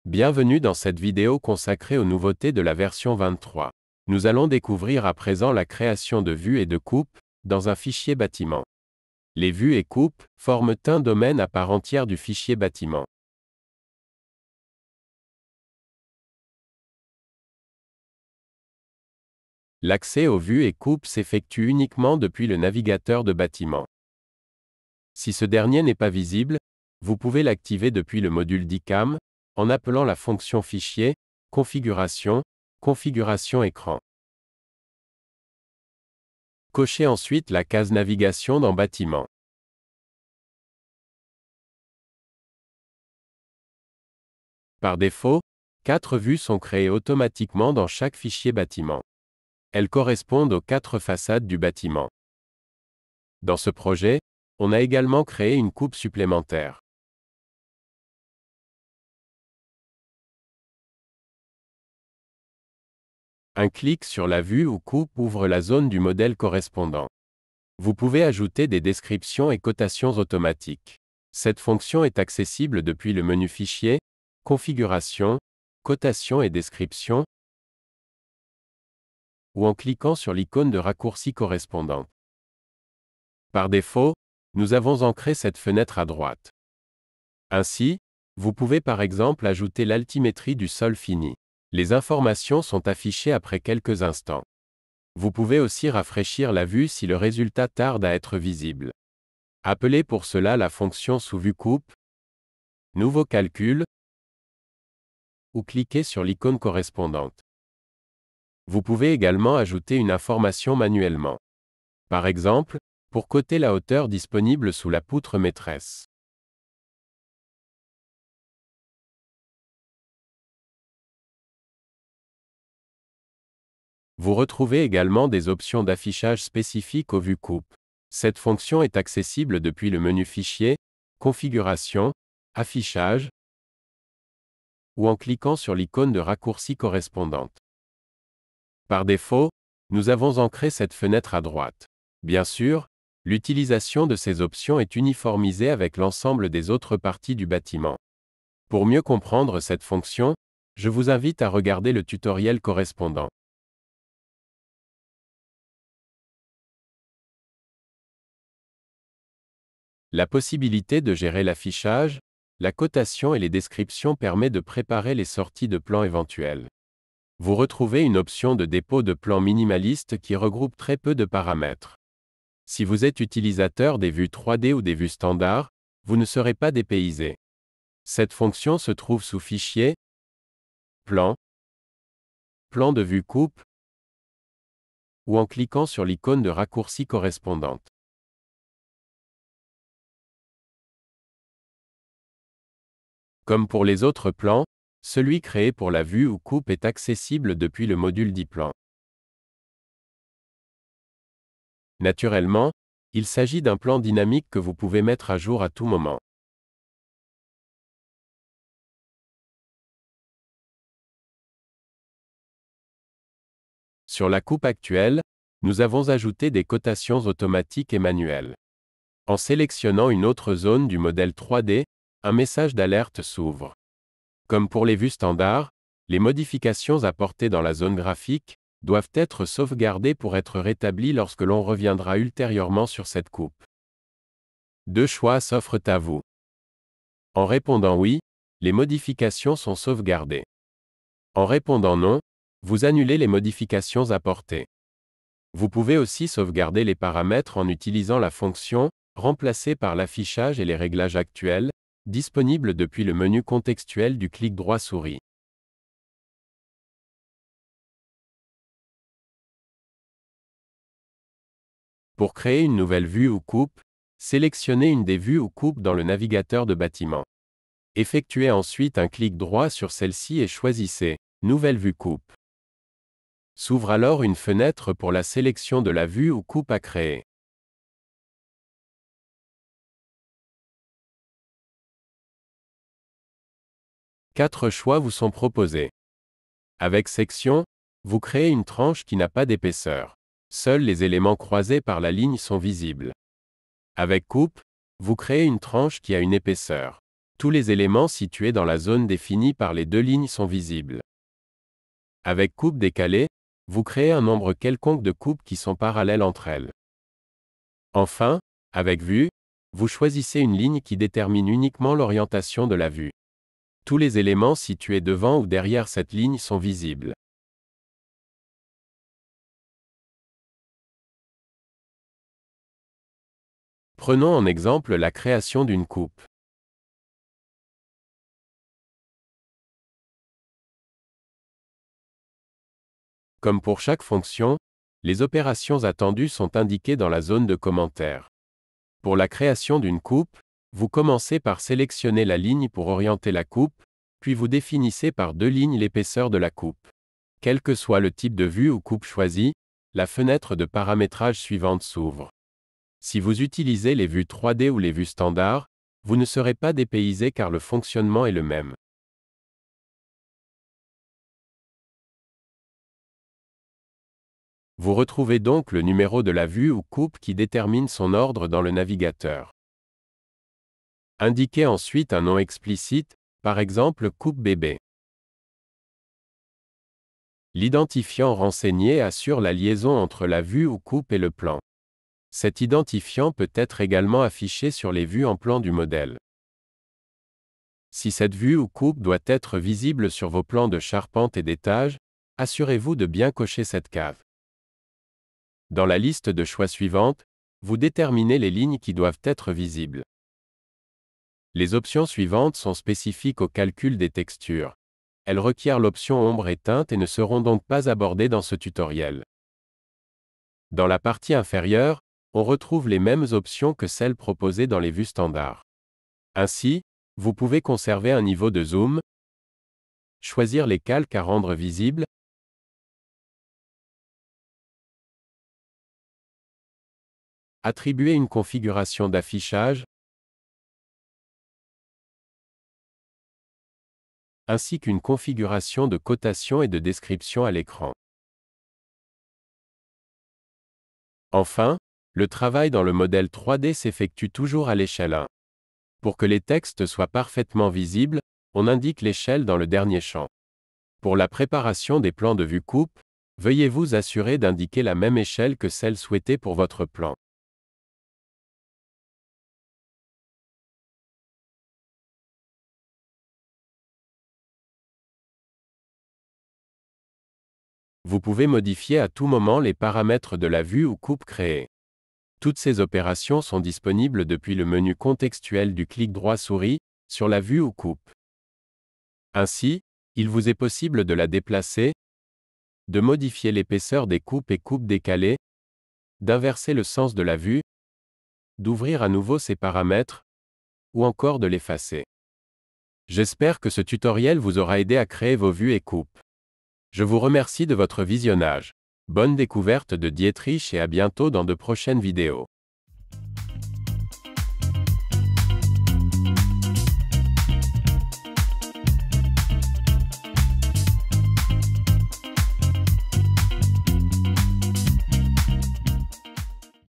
Bienvenue dans cette vidéo consacrée aux nouveautés de la version 23. Nous allons découvrir à présent la création de vues et de coupes dans un fichier bâtiment. Les vues et coupes forment un domaine à part entière du fichier bâtiment. L'accès aux vues et coupes s'effectue uniquement depuis le navigateur de bâtiment. Si ce dernier n'est pas visible, vous pouvez l'activer depuis le module d'ICAM, en appelant la fonction Fichier, Configuration, Configuration écran. Cochez ensuite la case Navigation dans Bâtiment. Par défaut, 4 vues sont créées automatiquement dans chaque fichier bâtiment. Elles correspondent aux 4 façades du bâtiment. Dans ce projet, on a également créé une coupe supplémentaire. Un clic sur la vue ou coupe ouvre la zone du modèle correspondant. Vous pouvez ajouter des descriptions et cotations automatiques. Cette fonction est accessible depuis le menu Fichier, Configuration, Cotation et Description, ou en cliquant sur l'icône de raccourci correspondante. Par défaut, nous avons ancré cette fenêtre à droite. Ainsi, vous pouvez par exemple ajouter l'altimétrie du sol fini. Les informations sont affichées après quelques instants. Vous pouvez aussi rafraîchir la vue si le résultat tarde à être visible. Appelez pour cela la fonction sous vue coupe, Nouveau calcul, ou cliquez sur l'icône correspondante. Vous pouvez également ajouter une information manuellement. Par exemple, pour coter la hauteur disponible sous la poutre maîtresse. Vous retrouvez également des options d'affichage spécifiques aux vues coupes. Cette fonction est accessible depuis le menu Fichier, Configuration, Affichage, ou en cliquant sur l'icône de raccourci correspondante. Par défaut, nous avons ancré cette fenêtre à droite. Bien sûr, l'utilisation de ces options est uniformisée avec l'ensemble des autres parties du bâtiment. Pour mieux comprendre cette fonction, je vous invite à regarder le tutoriel correspondant. La possibilité de gérer l'affichage, la cotation et les descriptions permet de préparer les sorties de plans éventuelles. Vous retrouvez une option de dépôt de plans minimaliste qui regroupe très peu de paramètres. Si vous êtes utilisateur des vues 3D ou des vues standards, vous ne serez pas dépaysé. Cette fonction se trouve sous Fichier, Plan, Plan de vue coupe, ou en cliquant sur l'icône de raccourci correspondante. Comme pour les autres plans, celui créé pour la vue ou coupe est accessible depuis le module d'IPlan. Naturellement, il s'agit d'un plan dynamique que vous pouvez mettre à jour à tout moment. Sur la coupe actuelle, nous avons ajouté des cotations automatiques et manuelles. En sélectionnant une autre zone du modèle 3D, un message d'alerte s'ouvre. Comme pour les vues standards, les modifications apportées dans la zone graphique doivent être sauvegardées pour être rétablies lorsque l'on reviendra ultérieurement sur cette coupe. Deux choix s'offrent à vous. En répondant oui, les modifications sont sauvegardées. En répondant non, vous annulez les modifications apportées. Vous pouvez aussi sauvegarder les paramètres en utilisant la fonction « Remplacer par l'affichage et les réglages actuels » disponible depuis le menu contextuel du clic droit souris. Pour créer une nouvelle vue ou coupe, sélectionnez une des vues ou coupes dans le navigateur de bâtiment. Effectuez ensuite un clic droit sur celle-ci et choisissez « Nouvelle vue coupe ». S'ouvre alors une fenêtre pour la sélection de la vue ou coupe à créer. Quatre choix vous sont proposés. Avec section, vous créez une tranche qui n'a pas d'épaisseur. Seuls les éléments croisés par la ligne sont visibles. Avec coupe, vous créez une tranche qui a une épaisseur. Tous les éléments situés dans la zone définie par les deux lignes sont visibles. Avec coupe décalée, vous créez un nombre quelconque de coupes qui sont parallèles entre elles. Enfin, avec vue, vous choisissez une ligne qui détermine uniquement l'orientation de la vue. Tous les éléments situés devant ou derrière cette ligne sont visibles. Prenons en exemple la création d'une coupe. Comme pour chaque fonction, les opérations attendues sont indiquées dans la zone de commentaires. Pour la création d'une coupe, vous commencez par sélectionner la ligne pour orienter la coupe, puis vous définissez par deux lignes l'épaisseur de la coupe. Quel que soit le type de vue ou coupe choisi, la fenêtre de paramétrage suivante s'ouvre. Si vous utilisez les vues 3D ou les vues standards, vous ne serez pas dépaysé car le fonctionnement est le même. Vous retrouvez donc le numéro de la vue ou coupe qui détermine son ordre dans le navigateur. Indiquez ensuite un nom explicite, par exemple coupe bébé. L'identifiant renseigné assure la liaison entre la vue ou coupe et le plan. Cet identifiant peut être également affiché sur les vues en plan du modèle. Si cette vue ou coupe doit être visible sur vos plans de charpente et d'étage, assurez-vous de bien cocher cette case. Dans la liste de choix suivante, vous déterminez les lignes qui doivent être visibles. Les options suivantes sont spécifiques au calcul des textures. Elles requièrent l'option ombre et teinte et ne seront donc pas abordées dans ce tutoriel. Dans la partie inférieure, on retrouve les mêmes options que celles proposées dans les vues standards. Ainsi, vous pouvez conserver un niveau de zoom, choisir les calques à rendre visibles, attribuer une configuration d'affichage, ainsi qu'une configuration de cotation et de description à l'écran. Enfin, le travail dans le modèle 3D s'effectue toujours à l'échelle 1. Pour que les textes soient parfaitement visibles, on indique l'échelle dans le dernier champ. Pour la préparation des plans de vue coupe, veuillez vous assurer d'indiquer la même échelle que celle souhaitée pour votre plan. Vous pouvez modifier à tout moment les paramètres de la vue ou coupe créée. Toutes ces opérations sont disponibles depuis le menu contextuel du clic droit souris, sur la vue ou coupe. Ainsi, il vous est possible de la déplacer, de modifier l'épaisseur des coupes et coupes décalées, d'inverser le sens de la vue, d'ouvrir à nouveau ces paramètres, ou encore de l'effacer. J'espère que ce tutoriel vous aura aidé à créer vos vues et coupes. Je vous remercie de votre visionnage. Bonne découverte de Dietrich et à bientôt dans de prochaines vidéos.